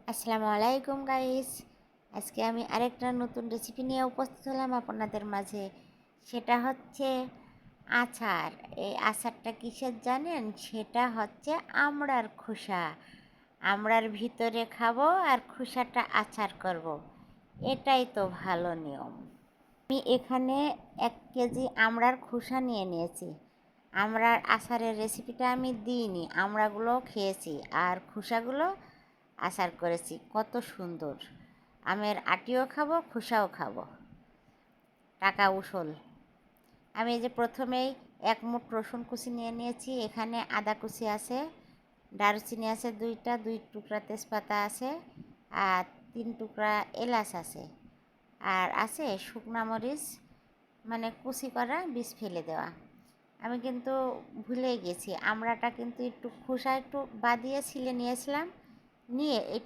আসসালামু আলাইকুম গাইস। আজকে আমি আরেকটা নতুন রেসিপি নিয়ে উপস্থিত হলাম আপনাদের মাঝে। সেটা হচ্ছে আচার। এই আচারটা কিসের জানেন? সেটা হচ্ছে আমড়ার খোসা। আমড়ার ভিতরে খাবো আর খোসাটা আচার করব। এটাই তো ভালো নিয়ম। আমি এখানে 1 কেজি আমড়ার খোসা নিয়ে নিয়েছি। আমড়ার আচারের রেসিপিটা আমি দিইনি, আমড়াগুলো খেয়েছি আর খোসাগুলো আচার করেছি। কত সুন্দর! আমের আটিও খাবো, খোসাও খাবো, টাকা উসুল। আমি এই যে প্রথমেই 1 মুঠ রসুন কুচি নিয়ে নিয়েছি। এখানে আদা কুচি আছে, দারুচিনি আছে 2টা, 2 টুকরা তেজপাতা আছে, আর 3 টুকরা এলাচ আছে, আর আছে শুকনা মরিচ, মানে কুচি করা, বীজ ফেলে দেওয়া। আমি কিন্তু ভুলে গেছি, আমড়াটা কিন্তু একটু খোসা একটু বাদিয়ে ছিলে নিয়েছিলাম, নিয়ে এটা